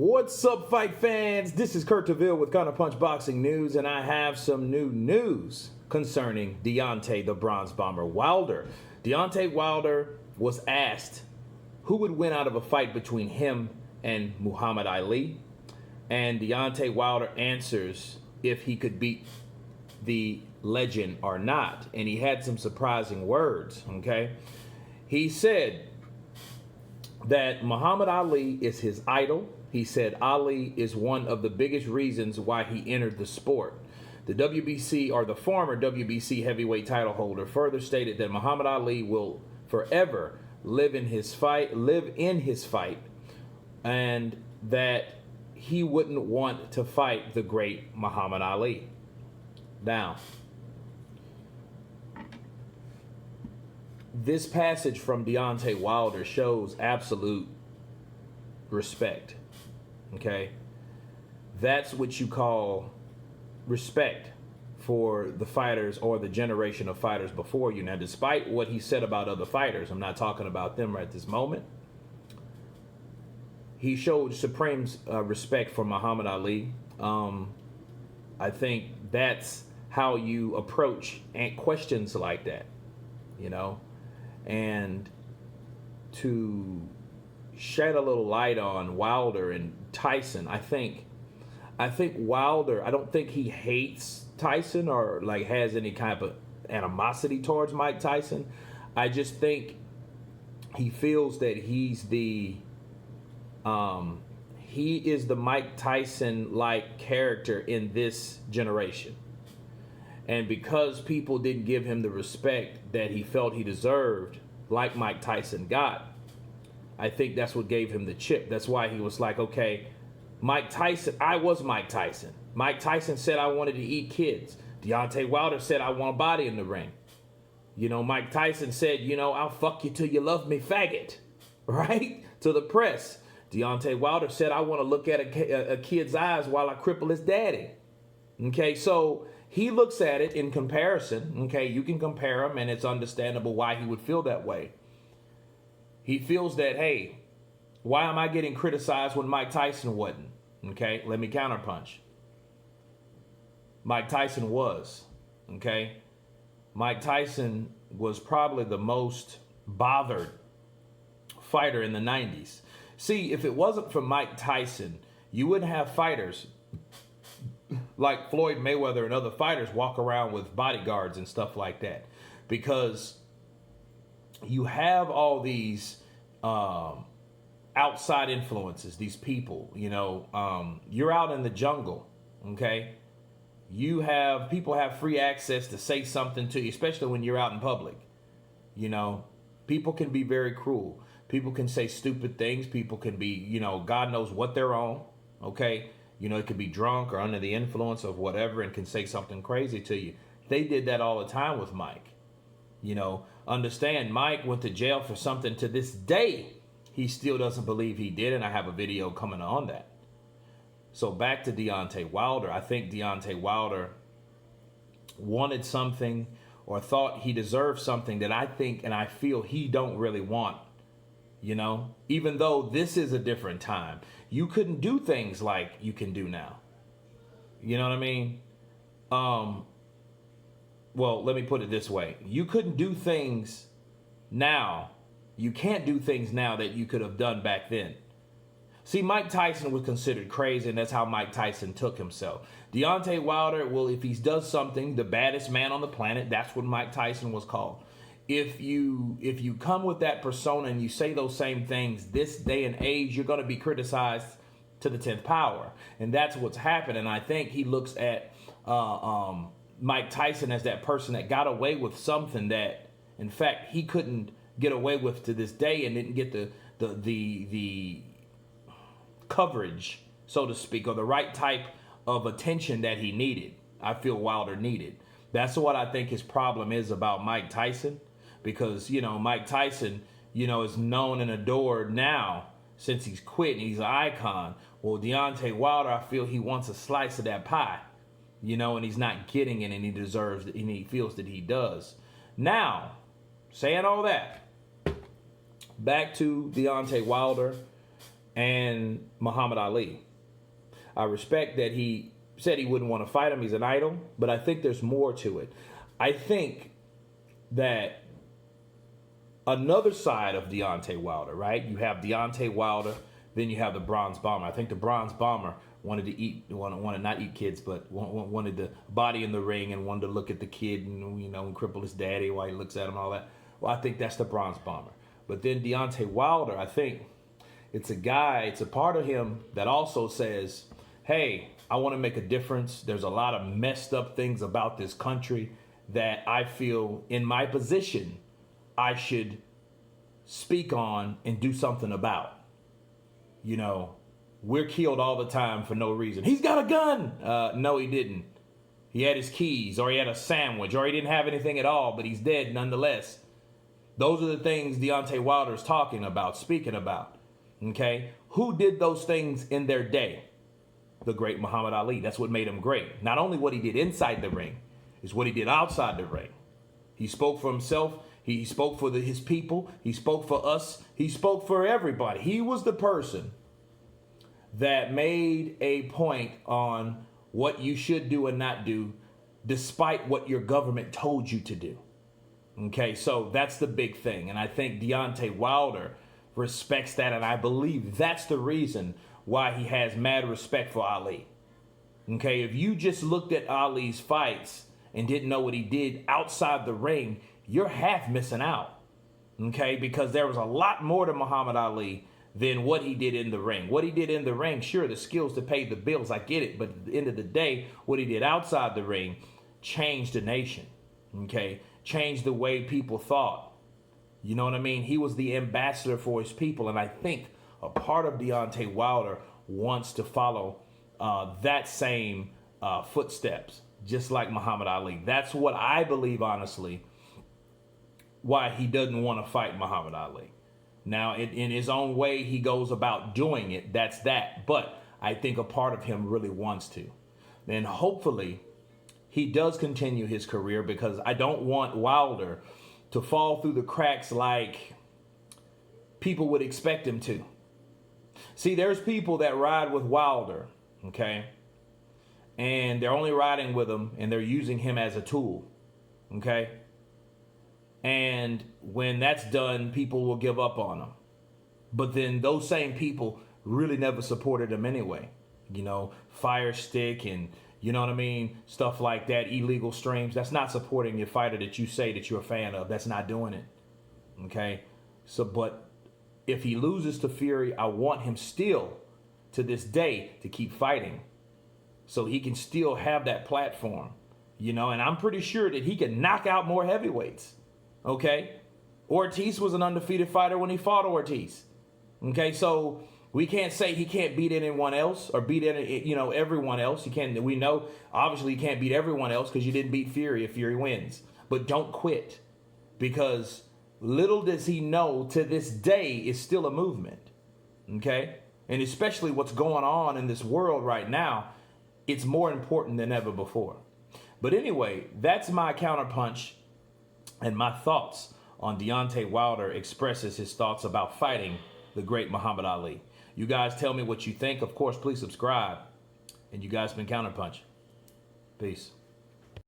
What's up, fight fans? This is Kurt DeVille with Counterpunch Boxing News, and I have some new news concerning Deontay the Bronze Bomber Wilder. Deontay Wilder was asked who would win out of a fight between him and Muhammad Ali, and Deontay Wilder answers if he could beat the legend or not, and he had some surprising words, okay? He said that Muhammad Ali is his idol. He said Ali is one of the biggest reasons why he entered the sport. The WBC, or the former WBC heavyweight title holder, further stated that Muhammad Ali will forever live in his fight, and that he wouldn't want to fight the great Muhammad Ali. Now, this passage from Deontay Wilder shows absolute respect. Okay? That's what you call respect for the fighters or the generation of fighters before you. Now, despite what he said about other fighters, I'm not talking about them right this moment, he showed supreme respect for Muhammad Ali. I think that's how you approach questions like that, you know? And to shed a little light on Wilder and Tyson, I think Wilder, I don't think he hates Tyson or like has any kind of animosity towards Mike Tyson. I just think he feels that he is the Mike Tyson-like character in this generation. And because people didn't give him the respect that he felt he deserved, like Mike Tyson got, I think that's what gave him the chip. That's why he was like, okay, Mike Tyson, I was Mike Tyson. Mike Tyson said I wanted to eat kids. Deontay Wilder said I want a body in the ring. You know, Mike Tyson said, you know, I'll fuck you till you love me, faggot. Right? To the press. Deontay Wilder said, I want to look at a kid's eyes while I cripple his daddy. Okay, so he looks at it in comparison. Okay, you can compare him, and it's understandable why he would feel that way. He feels that, hey, why am I getting criticized when Mike Tyson wasn't? Okay, let me counterpunch. Mike Tyson was. Okay, Mike Tyson was probably the most bothered fighter in the 90s. See, if it wasn't for Mike Tyson, you wouldn't have fighters like Floyd Mayweather and other fighters walk around with bodyguards and stuff like that. Because you have all these outside influences, these people, you know, you're out in the jungle, okay? People have free access to say something to you, especially when you're out in public. You know, people can be very cruel. People can say stupid things. People can be, you know, God knows what they're on, okay? You know, it could be drunk or under the influence of whatever and can say something crazy to you. They did that all the time with Mike. You know, understand, Mike went to jail for something to this day he still doesn't believe he did, and I have a video coming on that. So back to Deontay Wilder. I think Deontay Wilder wanted something or thought he deserved something that I think and I feel he don't really want. You know, even though this is a different time, you couldn't do things like you can do now. You know what I mean? Well, let me put it this way. You couldn't do things now. You can't do things now that you could have done back then. See, Mike Tyson was considered crazy, and that's how Mike Tyson took himself. Deontay Wilder, well, if he does something, the baddest man on the planet, that's what Mike Tyson was called. If you come with that persona and you say those same things this day and age, you're going to be criticized to the 10th power. And that's what's happened. And I think he looks at Mike Tyson as that person that got away with something that, in fact, he couldn't get away with to this day and didn't get the coverage, so to speak, or the right type of attention that he needed. I feel Wilder needed. That's what I think his problem is about Mike Tyson. Because, you know, Mike Tyson, you know, is known and adored now since he's quit and he's an icon. Well, Deontay Wilder, I feel he wants a slice of that pie, you know, and he's not getting it, and he deserves it, and he feels that he does. Now, saying all that, back to Deontay Wilder and Muhammad Ali. I respect that he said he wouldn't want to fight him. He's an idol, but I think there's more to it. I think that another side of Deontay Wilder, right? You have Deontay Wilder, then you have the Bronze Bomber. I think the Bronze Bomber wanted not eat kids, but wanted the body in the ring and wanted to look at the kid and, and cripple his daddy while he looks at him and all that. Well, I think that's the Bronze Bomber. But then Deontay Wilder, I think it's a part of him that also says, hey, I want to make a difference. There's a lot of messed up things about this country that I feel in my position I should speak on and do something about. We're killed all the time for no reason. He's got a gun. No, he didn't. He had his keys, or he had a sandwich, or he didn't have anything at all, but he's dead nonetheless. Those are the things Deontay Wilder is talking about, speaking about. Okay? Who did those things in their day? The great Muhammad Ali. That's what made him great. Not only what he did inside the ring, is what he did outside the ring. He spoke for himself. He spoke for his people. He spoke for us. He spoke for everybody. He was the person that made a point on what you should do and not do, despite what your government told you to do. Okay, so that's the big thing. And I think Deontay Wilder respects that, and I believe that's the reason why he has mad respect for Ali. Okay, if you just looked at Ali's fights and didn't know what he did outside the ring, you're half missing out. Okay, because there was a lot more to Muhammad Ali than what he did in the ring. What he did in the ring, sure, the skills to pay the bills, I get it. But at the end of the day, what he did outside the ring changed the nation. Okay, changed the way people thought. You know what I mean? He was the ambassador for his people. And I think a part of Deontay Wilder wants to follow that same footsteps, just like Muhammad Ali. That's what I believe, honestly, why he doesn't want to fight Muhammad Ali. Now, in his own way, he goes about doing it. That's that. But I think a part of him really wants to. Then hopefully he does continue his career, because I don't want Wilder to fall through the cracks like people would expect him to. See, there's people that ride with Wilder, okay? And they're only riding with him and they're using him as a tool, okay? And when that's done, people will give up on him. But then those same people really never supported him anyway. Fire stick and, you know what I mean? Stuff like that, illegal streams. That's not supporting your fighter that you say that you're a fan of. That's not doing it. Okay? So, but if he loses to Fury, I want him still, to this day, to keep fighting. So he can still have that platform. And I'm pretty sure that he can knock out more heavyweights. Okay? Ortiz was an undefeated fighter when he fought Ortiz. Okay? So we can't say he can't beat anyone else or beat everyone else. We know, obviously, he can't beat everyone else because you didn't beat Fury if Fury wins. But don't quit, because little does he know, to this day, is still a movement. Okay? And especially what's going on in this world right now, it's more important than ever before. But anyway, that's my counterpunch and my thoughts on Deontay Wilder expresses his thoughts about fighting the great Muhammad Ali. You guys tell me what you think. Of course, please subscribe. And you guys been Counterpunch. Peace.